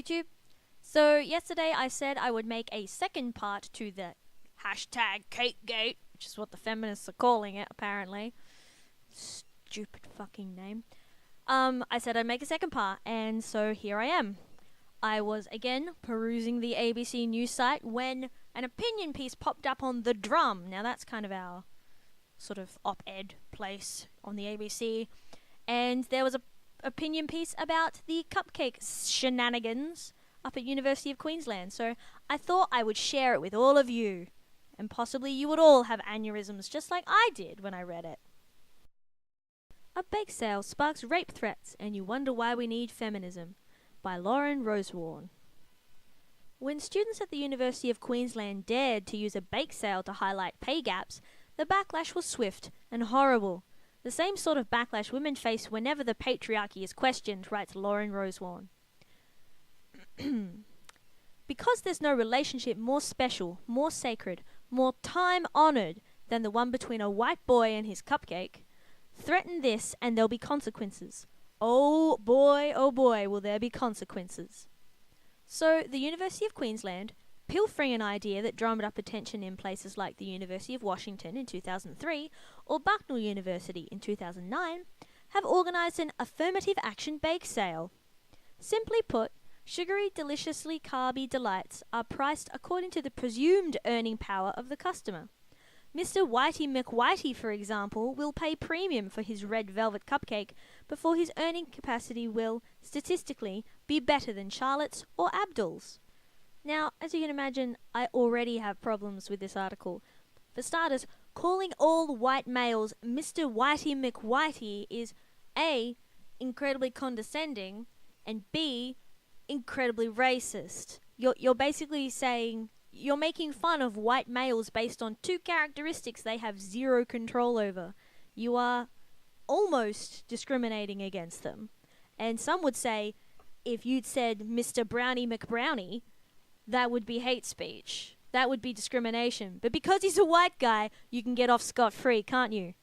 YouTube. So yesterday I said I would make a second part to the hashtag cakegate, which is what the feminists are calling it apparently. Stupid fucking name. I said I'd make a second part, and so here I am. I was again perusing the ABC news site when an opinion piece popped up on The Drum. Now that's kind of our sort of op-ed place on the ABC. And there was a opinion piece about the cupcake shenanigans up at University of Queensland. So I thought I would share it with all of you. And possibly you would all have aneurysms just like I did when I read it. A bake sale sparks rape threats and you wonder why we need feminism. By Lauren Rosewarne. When students at the University of Queensland dared to use a bake sale to highlight pay gaps, the backlash was swift and horrible. The same sort of backlash women face whenever the patriarchy is questioned, writes Lauren Rosewarne. Because there's no relationship more special, more sacred, more time-honoured than the one between a white boy and his cupcake, threaten this and there'll be consequences. Oh boy, will there be consequences. So, the University of Queensland, pilfering an idea that drummed up attention in places like the University of Washington in 2003 or Bucknell University in 2009, have organised an affirmative action bake sale. Simply put, sugary, deliciously carby delights are priced according to the presumed earning power of the customer. Mr. Whitey McWhitey, for example, will pay premium for his red velvet cupcake before his earning capacity will, statistically, be better than Charlotte's or Abdul's. Now, as you can imagine, I already have problems with this article. For starters, calling all white males Mr. Whitey McWhitey is A, incredibly condescending, and B, incredibly racist. You're basically saying you're making fun of white males based on two characteristics they have zero control over. You are almost discriminating against them. And some would say, if you'd said Mr. Brownie McBrownie, that would be hate speech. That would be discrimination. But because he's a white guy, you can get off scot-free, can't you?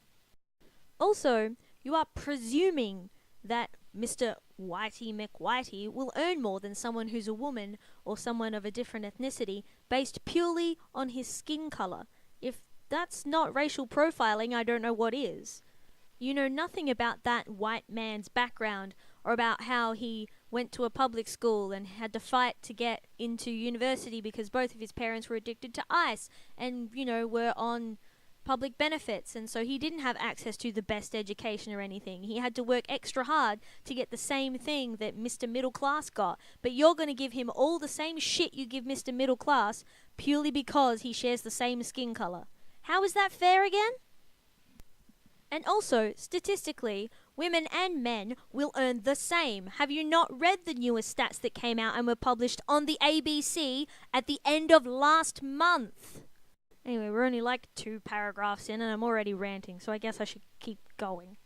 Also, you are presuming that Mr. Whitey McWhitey will earn more than someone who's a woman or someone of a different ethnicity based purely on his skin colour. If that's not racial profiling, I don't know what is. You know nothing about that white man's background or about how he went to a public school and had to fight to get into university because both of his parents were addicted to ice and, were on public benefits, and so he didn't have access to the best education or anything. He had to work extra hard to get the same thing that Mr. Middle Class got. But you're going to give him all the same shit you give Mr. Middle Class purely because he shares the same skin colour. How is that fair again? And also, statistically, women and men will earn the same. Have you not read the newest stats that came out and were published on the ABC at the end of last month? Anyway, we're only like 2 paragraphs in and I'm already ranting, so I guess I should keep going.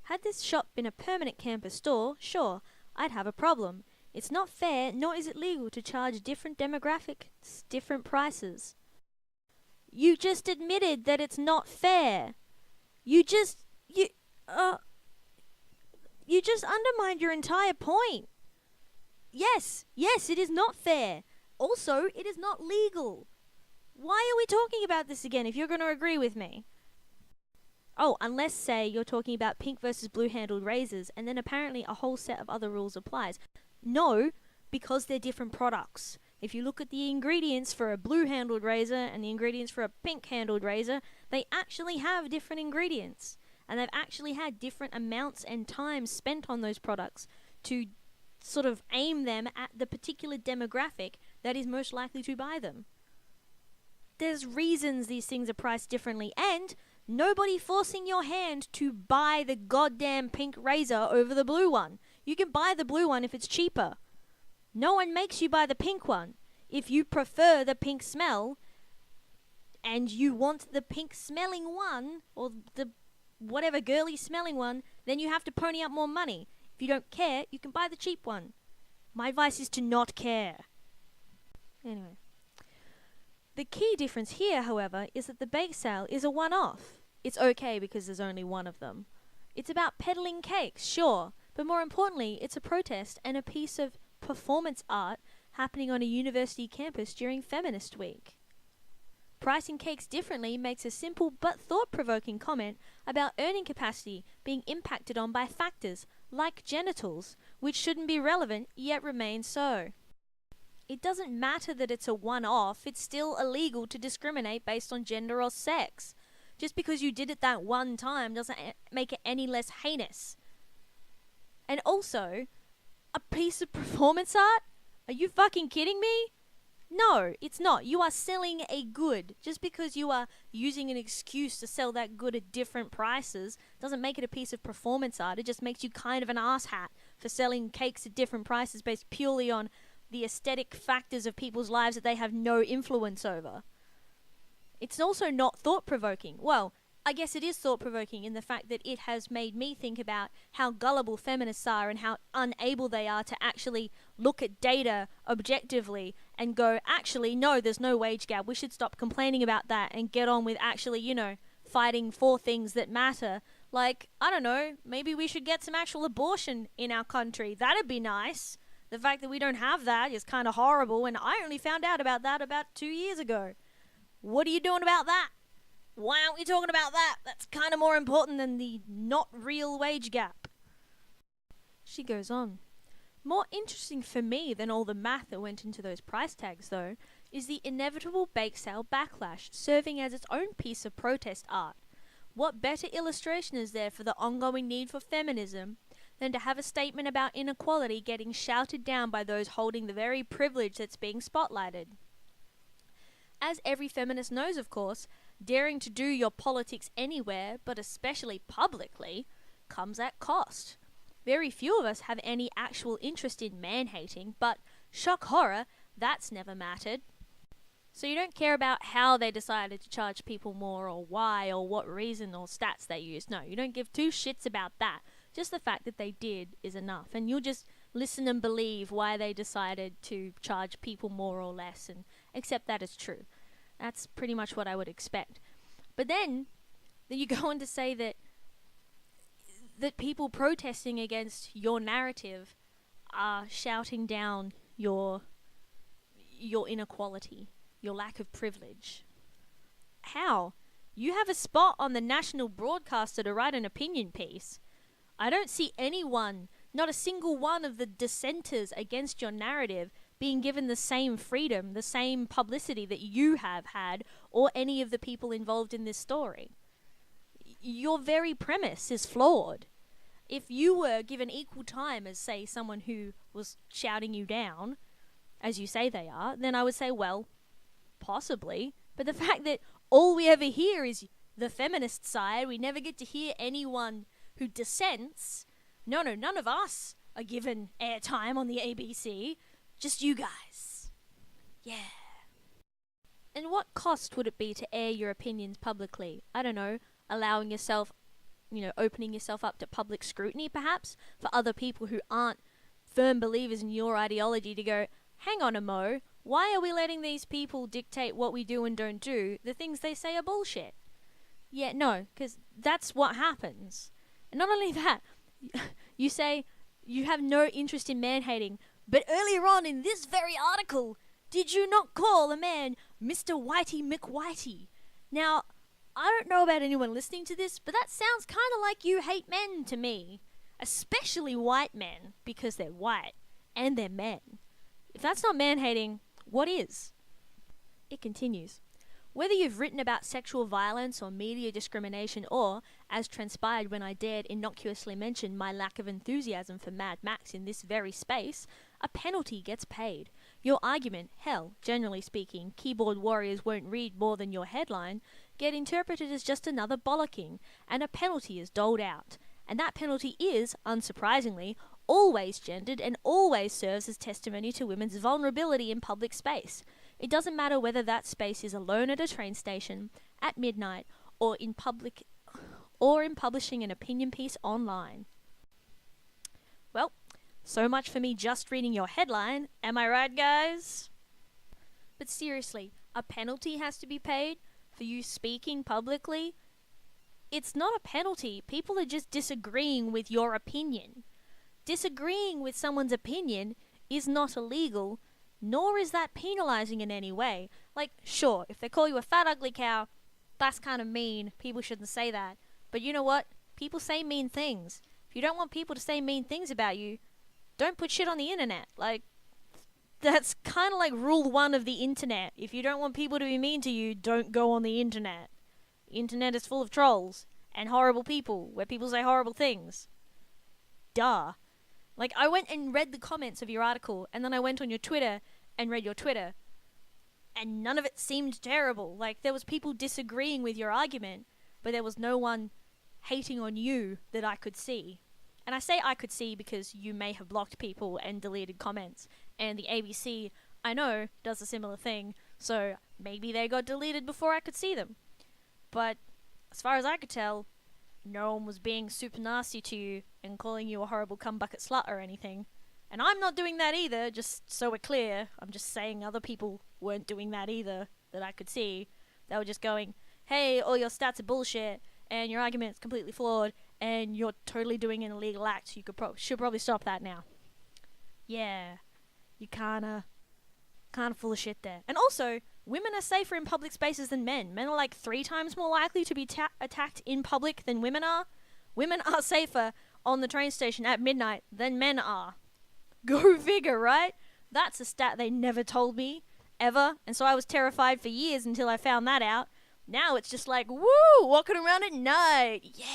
Had this shop been a permanent campus store, sure, I'd have a problem. It's not fair, nor is it legal to charge different demographics different prices. You just admitted that it's not fair. You just undermined your entire point. Yes, it is not fair. Also, it is not legal. Why are we talking about this again if you're going to agree with me? Oh, unless, say, you're talking about pink versus blue-handled razors, and then apparently a whole set of other rules applies. No, because they're different products. If you look at the ingredients for a blue-handled razor and the ingredients for a pink-handled razor, they actually have different ingredients. And they've actually had different amounts and time spent on those products to sort of aim them at the particular demographic that is most likely to buy them. There's reasons these things are priced differently, and nobody forcing your hand to buy the goddamn pink razor over the blue one. You can buy the blue one if it's cheaper. No one makes you buy the pink one. If you prefer the pink smell, and you want the pink smelling one, or the whatever girly smelling one, then you have to pony up more money. If you don't care, you can buy the cheap one. My advice is to not care. Anyway. The key difference here, however, is that the bake sale is a one-off. It's okay because there's only one of them. It's about peddling cakes, sure, but more importantly, it's a protest and a piece of performance art happening on a university campus during Feminist Week. Pricing cakes differently makes a simple but thought-provoking comment about earning capacity being impacted on by factors like genitals, which shouldn't be relevant yet remain so. It doesn't matter that it's a one-off, it's still illegal to discriminate based on gender or sex. Just because you did it that one time doesn't make it any less heinous. And also, a piece of performance art? Are you fucking kidding me? No, it's not. You are selling a good. Just because you are using an excuse to sell that good at different prices doesn't make it a piece of performance art. It just makes you kind of an asshat for selling cakes at different prices based purely on the aesthetic factors of people's lives that they have no influence over. It's also not thought-provoking. Well, I guess it is thought-provoking in the fact that it has made me think about how gullible feminists are and how unable they are to actually look at data objectively and go, actually, no, there's no wage gap. We should stop complaining about that and get on with actually, fighting for things that matter. Like, I don't know, maybe we should get some actual abortion in our country. That'd be nice. The fact that we don't have that is kind of horrible, and I only found out about that about 2 years ago. What are you doing about that? Why aren't we talking about that? That's kind of more important than the not real wage gap. She goes on. More interesting for me than all the math that went into those price tags, though, is the inevitable bake sale backlash serving as its own piece of protest art. What better illustration is there for the ongoing need for feminism than to have a statement about inequality getting shouted down by those holding the very privilege that's being spotlighted? As every feminist knows, of course, daring to do your politics anywhere, but especially publicly, comes at cost. Very few of us have any actual interest in man-hating, but, shock horror, that's never mattered. So you don't care about how they decided to charge people more, or why, or what reason or stats they used. No, you don't give two shits about that. Just the fact that they did is enough, and you'll just listen and believe why they decided to charge people more or less, and accept that as true. That's pretty much what I would expect. But then you go on to say that people protesting against your narrative are shouting down your inequality, your lack of privilege. How? You have a spot on the national broadcaster to write an opinion piece. I don't see anyone, not a single one of the dissenters against your narrative, being given the same freedom, the same publicity that you have had, or any of the people involved in this story. Your very premise is flawed. If you were given equal time as, say, someone who was shouting you down, as you say they are, then I would say, well, possibly. But the fact that all we ever hear is the feminist side, we never get to hear anyone who dissents. No, none of us are given airtime on the ABC. Just you guys. Yeah. And what cost would it be to air your opinions publicly? I don't know, allowing yourself, opening yourself up to public scrutiny, perhaps, for other people who aren't firm believers in your ideology to go, hang on a mo, why are we letting these people dictate what we do and don't do? The things they say are bullshit. Yeah, no, because that's what happens. And not only that, you say you have no interest in man-hating, but earlier on in this very article, did you not call a man Mr. Whitey McWhitey? Now, I don't know about anyone listening to this, but that sounds kind of like you hate men to me. Especially white men, because they're white, and they're men. If that's not man-hating, what is? It continues. Whether you've written about sexual violence or media discrimination or, as transpired when I dared innocuously mention my lack of enthusiasm for Mad Max in this very space, a penalty gets paid. Your argument, hell, generally speaking, keyboard warriors won't read more than your headline, get interpreted as just another bollocking, and a penalty is doled out. And that penalty is, unsurprisingly, always gendered and always serves as testimony to women's vulnerability in public space. It doesn't matter whether that space is alone at a train station, at midnight, or in publishing an opinion piece online. Well, so much for me just reading your headline, am I right, guys? But seriously, a penalty has to be paid for you speaking publicly? It's not a penalty, people are just disagreeing with your opinion. Disagreeing with someone's opinion is not illegal, nor is that penalizing in any way. Like, sure, if they call you a fat ugly cow, that's kind of mean. People shouldn't say that. But you know what? People say mean things. If you don't want people to say mean things about you, don't put shit on the internet. Like, that's kind of like rule one of the internet. If you don't want people to be mean to you, don't go on the internet. The internet is full of trolls and horrible people, where people say horrible things. Duh. Like, I went and read the comments of your article, and then I went on your Twitter and read your Twitter, and none of it seemed terrible. Like, there was people disagreeing with your argument, but there was no one hating on you that I could see. And I say I could see because you may have blocked people and deleted comments, and the ABC, I know, does a similar thing, so maybe they got deleted before I could see them. But as far as I could tell, no one was being super nasty to you and calling you a horrible cumbucket slut or anything. And I'm not doing that either, just so we're clear. I'm just saying other people weren't doing that either, that I could see. They were just going, hey, all your stats are bullshit, and your argument's completely flawed, and you're totally doing an illegal act, so you should probably stop that now. Yeah, you kinda full of shit there. And also, women are safer in public spaces than men. Men are like 3 times more likely to be attacked in public than women are. Women are safer on the train station at midnight than men are. Go figure, right? That's a stat they never told me, ever. And so I was terrified for years until I found that out. Now it's just like, woo, walking around at night. Yeah.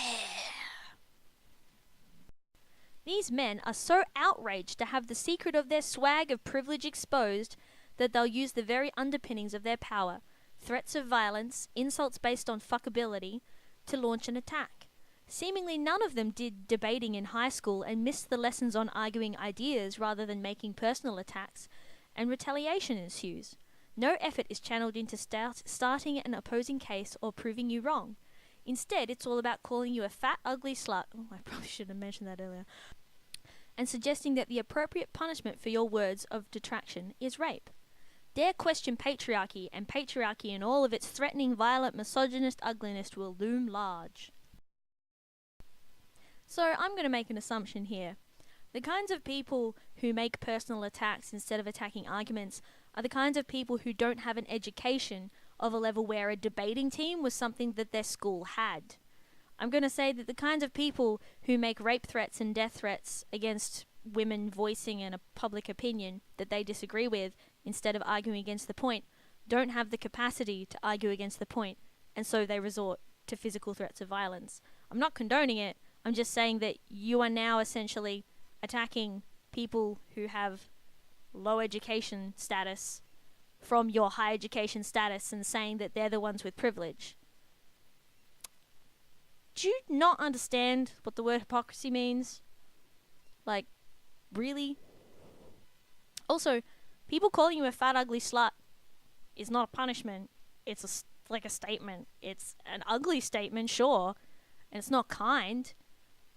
These men are so outraged to have the secret of their swag of privilege exposed that they'll use the very underpinnings of their power, threats of violence, insults based on fuckability, to launch an attack. Seemingly none of them did debating in high school and missed the lessons on arguing ideas rather than making personal attacks, and retaliation ensues. No effort is channeled into starting an opposing case or proving you wrong. Instead, it's all about calling you a fat, ugly slut. Oh, I probably should have mentioned that earlier. And suggesting that the appropriate punishment for your words of detraction is rape. Dare question patriarchy, and patriarchy in all of its threatening, violent, misogynist ugliness will loom large. So I'm going to make an assumption here. The kinds of people who make personal attacks instead of attacking arguments are the kinds of people who don't have an education of a level where a debating team was something that their school had. I'm going to say that the kinds of people who make rape threats and death threats against women voicing a public opinion that they disagree with instead of arguing against the point don't have the capacity to argue against the point, and so they resort to physical threats of violence. I'm not condoning it. I'm just saying that you are now essentially attacking people who have low education status from your high education status and saying that they're the ones with privilege. Do you not understand what the word hypocrisy means? Like, really? Also, people calling you a fat ugly slut is not a punishment. It's like a statement. It's an ugly statement, sure, and it's not kind,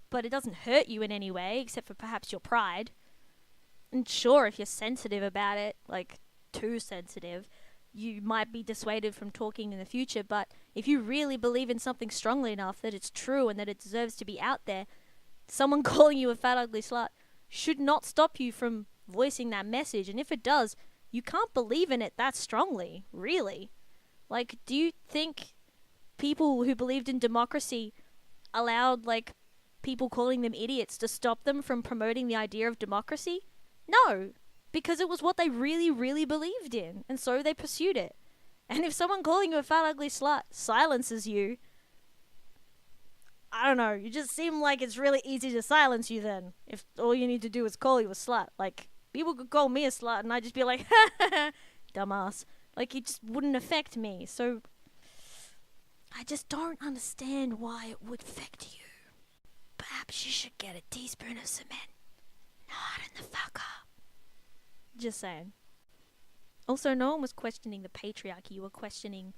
but it doesn't hurt you in any way, except for perhaps your pride. And sure, if you're sensitive about it, like too sensitive, you might be dissuaded from talking in the future, but if you really believe in something strongly enough that it's true and that it deserves to be out there, someone calling you a fat ugly slut should not stop you from voicing that message. And if it does, you can't believe in it that strongly, really. Like, do you think people who believed in democracy allowed, like, people calling them idiots to stop them from promoting the idea of democracy? No, because it was what they really, really believed in, and so they pursued it. And if someone calling you a fat ugly slut silences you, I don't know, you just seem like it's really easy to silence you then, if all you need to do is call you a slut. Like, people could call me a slut and I'd just be like, ha ha ha, dumbass. Like, it just wouldn't affect me, so I just don't understand why it would affect you. Perhaps you should get a teaspoon of cement and harden the fuck up. Just saying. Also, no one was questioning the patriarchy. You were questioning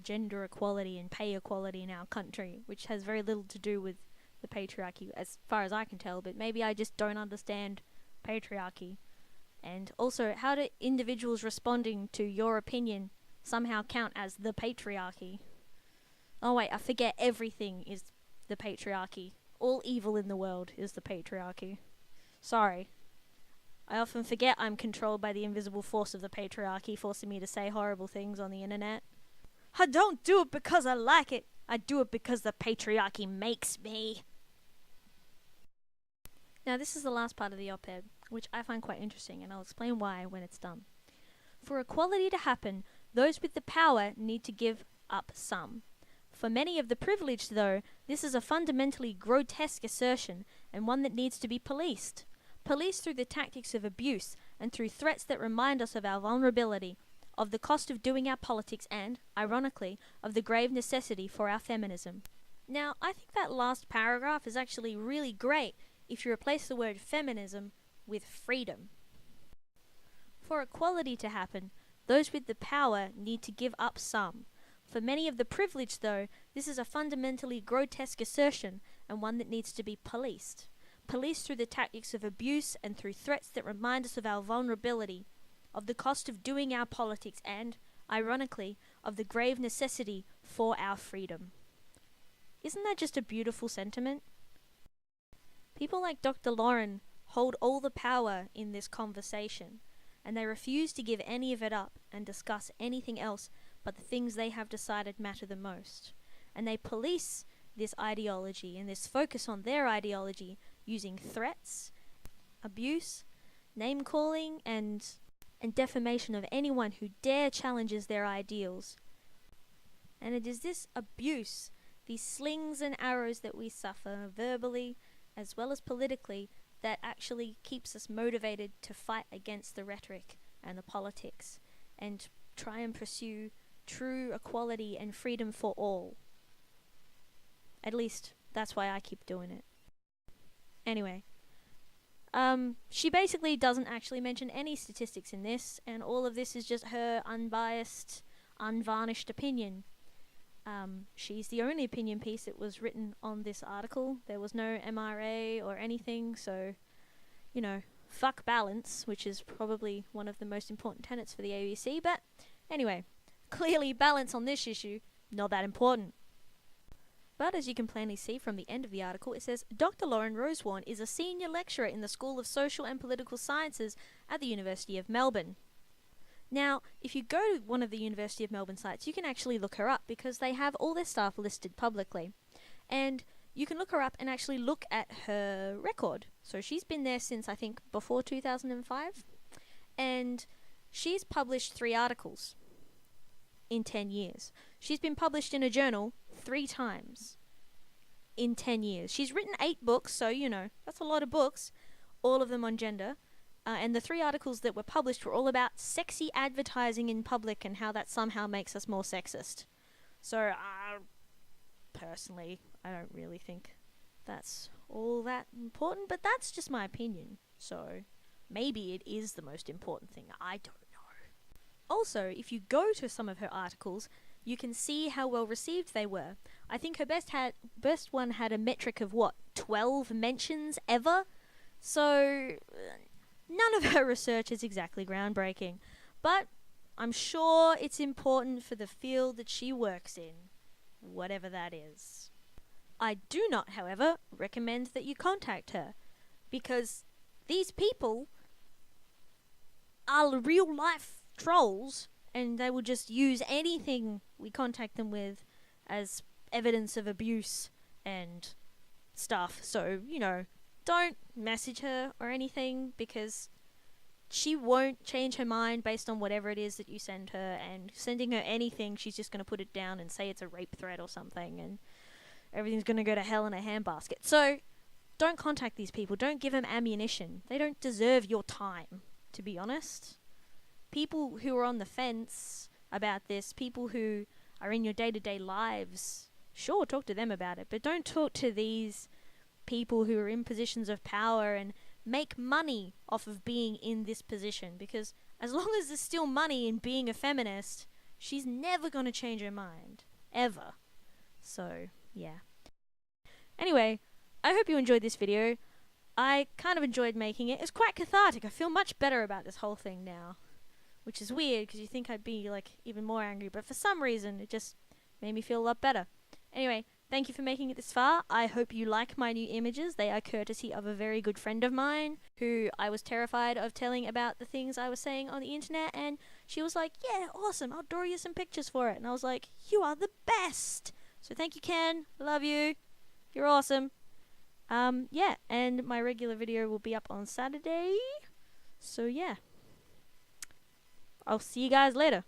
gender equality and pay equality in our country, which has very little to do with the patriarchy, as far as I can tell. But maybe I just don't understand patriarchy. And also, how do individuals responding to your opinion somehow count as the patriarchy? Oh wait, I forget, everything is the patriarchy. All evil in the world is the patriarchy. Sorry. I often forget I'm controlled by the invisible force of the patriarchy, forcing me to say horrible things on the internet. I don't do it because I like it. I do it because the patriarchy makes me. Now, this is the last part of the op-ed, which I find quite interesting, and I'll explain why when it's done. For equality to happen, those with the power need to give up some. For many of the privileged, though, this is a fundamentally grotesque assertion, and one that needs to be policed. Policed through the tactics of abuse, and through threats that remind us of our vulnerability, of the cost of doing our politics, and, ironically, of the grave necessity for our feminism. Now, I think that last paragraph is actually really great if you replace the word feminism with freedom. For equality to happen, those with the power need to give up some. For many of the privileged, though, this is a fundamentally grotesque assertion, and one that needs to be policed. Policed through the tactics of abuse and through threats that remind us of our vulnerability, of the cost of doing our politics, and, ironically, of the grave necessity for our freedom. Isn't that just a beautiful sentiment? People like Dr. Lauren hold all the power in this conversation, and they refuse to give any of it up and discuss anything else but the things they have decided matter the most. And they police this ideology and this focus on their ideology using threats, abuse, name-calling, and defamation of anyone who dare challenges their ideals. And it is this abuse, these slings and arrows that we suffer verbally as well as politically, that actually keeps us motivated to fight against the rhetoric and the politics and try and pursue true equality and freedom for all. At least that's why I keep doing it. Anyway, she basically doesn't actually mention any statistics in this, and all of this is just her unbiased, unvarnished opinion. She's the only opinion piece that was written on this article. There was no MRA or anything, so, you know, fuck balance, which is probably one of the most important tenets for the ABC, but anyway, clearly balance on this issue, not that important. But as you can plainly see from the end of the article, it says, Dr. Lauren Rosewarne is a senior lecturer in the School of Social and Political Sciences at the University of Melbourne. Now, if you go to one of the University of Melbourne sites, you can actually look her up because they have all their staff listed publicly. And you can look her up and actually look at her record. So she's been there since, I think, before 2005. And she's published 3 articles in 10 years. She's been published in a journal 3 times in 10 years. She's written 8 books, so, you know, that's a lot of books, all of them on gender. And the 3 articles that were published were all about sexy advertising in public and how that somehow makes us more sexist. So, personally, I don't really think that's all that important, but that's just my opinion. So, maybe it is the most important thing. I don't know. Also, if you go to some of her articles, you can see how well received they were. I think her best one had a metric of, 12 mentions ever? So, none of her research is exactly groundbreaking, but I'm sure it's important for the field that she works in, whatever that is. I do not, however, recommend that you contact her, because these people are real-life trolls, and they will just use anything we contact them with as evidence of abuse and stuff. So, you know, don't message her or anything, because she won't change her mind based on whatever it is that you send her, and sending her anything, she's just going to put it down and say it's a rape threat or something, and everything's going to go to hell in a handbasket. So, don't contact these people. Don't give them ammunition. They don't deserve your time, to be honest. People who are on the fence about this, people who are in your day-to-day lives, sure, talk to them about it, but don't talk to these people who are in positions of power and make money off of being in this position, because as long as there's still money in being a feminist, she's never going to change her mind. Ever. So, yeah. Anyway, I hope you enjoyed this video. I kind of enjoyed making it. It's quite cathartic. I feel much better about this whole thing now, which is weird because you think I'd be like even more angry, but for some reason it just made me feel a lot better. Anyway, Thank you for making it this far. I hope you like my new images. They are courtesy of a very good friend of mine who I was terrified of telling about the things I was saying on the internet, and she was like, yeah, awesome, I'll draw you some pictures for it. And I was like, you are the best. So thank you, Ken. Love you. You're awesome. Yeah, and my regular video will be up on Saturday. So yeah. I'll see you guys later.